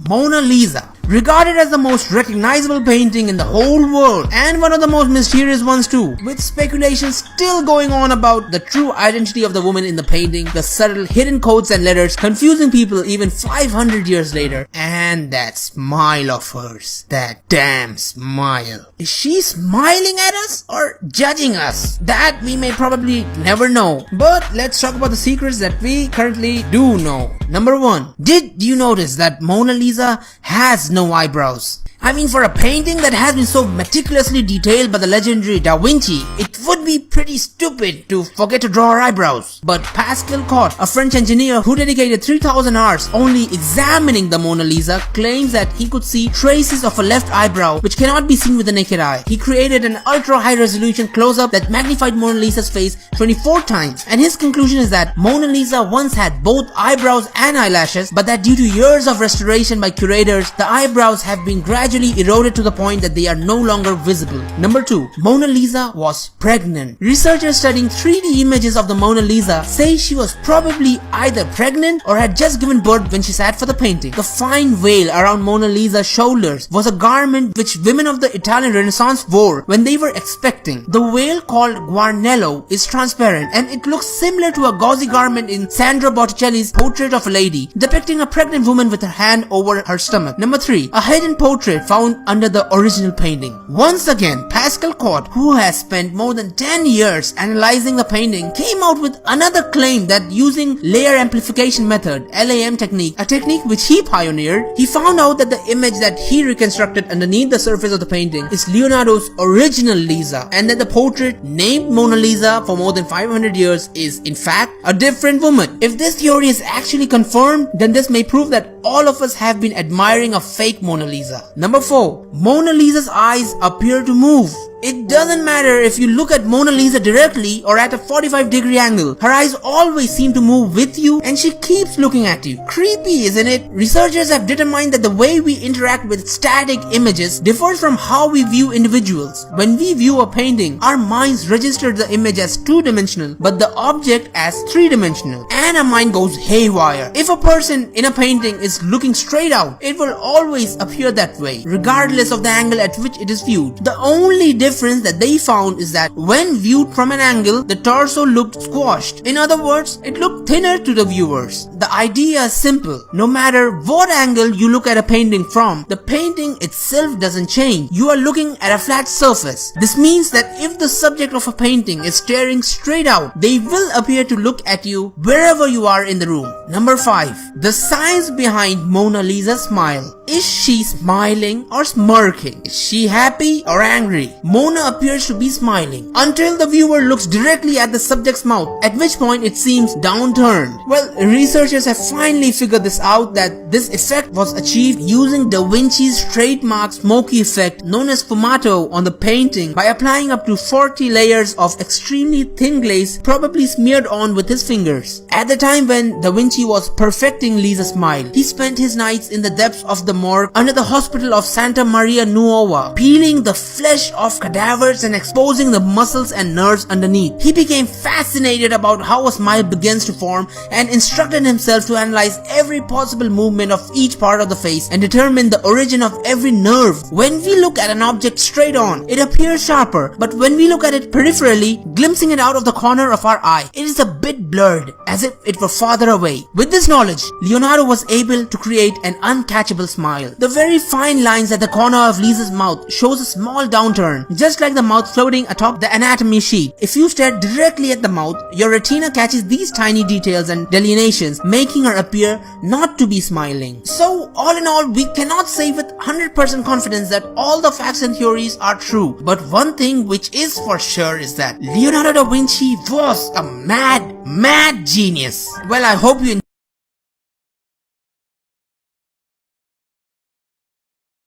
Mona Lisa, regarded as the most recognizable painting in the whole world and one of the most mysterious ones too, with speculation still going on about the true identity of the woman in the painting, the subtle hidden codes and letters confusing people even 500 years later, and that smile of hers, that damn smile. Is she smiling at us or judging us? That we may probably never know, but let's talk about the secrets that we currently do know. Number 1. Did you notice that Mona Lisa has no eyebrows? I mean, for a painting that has been so meticulously detailed by the legendary Da Vinci, it would be pretty stupid to forget to draw her eyebrows. But Pascal Cotte, a French engineer who dedicated 3,000 hours only examining the Mona Lisa, claims that he could see traces of a left eyebrow which cannot be seen with the naked eye. He created an ultra-high resolution close-up that magnified Mona Lisa's face 24 times, and his conclusion is that Mona Lisa once had both eyebrows and eyelashes, but that due to years of restoration by curators, the eyebrows have been gradually eroded to the point that they are no longer visible. Number 2. Mona Lisa was pregnant. Researchers studying 3D images of the Mona Lisa say she was probably either pregnant or had just given birth when she sat for the painting. The fine veil around Mona Lisa's shoulders was a garment which women of the Italian Renaissance wore when they were expecting. The veil, called guarnello, is transparent and it looks similar to a gauzy garment in Sandro Botticelli's Portrait of a Lady, depicting a pregnant woman with her hand over her stomach. Number 3. A hidden portrait found under the original painting. Once again, Pascal Cotte, who has spent more than 10 years analyzing the painting, came out with another claim that using layer amplification method, LAM technique, a technique which he pioneered, he found out that the image that he reconstructed underneath the surface of the painting is Leonardo's original Lisa, and that the portrait named Mona Lisa for more than 500 years is in fact a different woman. If this theory is actually confirmed, then this may prove that all of us have been admiring a fake Mona Lisa. Number 4. Mona Lisa's eyes appear to move. It doesn't matter if you look at Mona Lisa directly or at a 45-degree angle. Her eyes always seem to move with you and she keeps looking at you. Creepy, isn't it? Researchers have determined that the way we interact with static images differs from how we view individuals. When we view a painting, our minds register the image as two-dimensional but the object as three-dimensional, and our mind goes haywire. If a person in a painting is looking straight out, it will always appear that way, regardless of the angle at which it is viewed. The only difference that they found is that when viewed from an angle, the torso looked squashed. In other words, it looked thinner to the viewers. The idea is simple. No matter what angle you look at a painting from, the painting itself doesn't change. You are looking at a flat surface. This means that if the subject of a painting is staring straight out, they will appear to look at you wherever you are in the room. Number 5. The science behind Mona Lisa's smile. Is she smiling or smirking? Is she happy or angry? Mona appears to be smiling until the viewer looks directly at the subject's mouth, at which point it seems downturned. Well, researchers have finally figured this out, that this effect was achieved using Da Vinci's trademark smoky effect known as sfumato on the painting by applying up to 40 layers of extremely thin glaze, probably smeared on with his fingers. At the time when Da Vinci was perfecting Lisa's smile, he spent his nights in the depths of the morgue under the hospital of Santa Maria Nuova, peeling the flesh off cadavers and exposing the muscles and nerves underneath. He became fascinated about how a smile begins to form and instructed himself to analyze every possible movement of each part of the face and determine the origin of every nerve. When we look at an object straight on, it appears sharper, but when we look at it peripherally, glimpsing it out of the corner of our eye, it is a bit blurred, as if it were farther away. With this knowledge, Leonardo was able to create an uncatchable smile. The very fine lines at the corner of Lisa's mouth shows a small downturn, just like the mouth floating atop the anatomy sheet. If you stare directly at the mouth, your retina catches these tiny details and delineations, making her appear not to be smiling. So, all in all, we cannot say with 100% confidence that all the facts and theories are true. But one thing which is for sure is that Leonardo da Vinci was a mad genius. Well, I hope you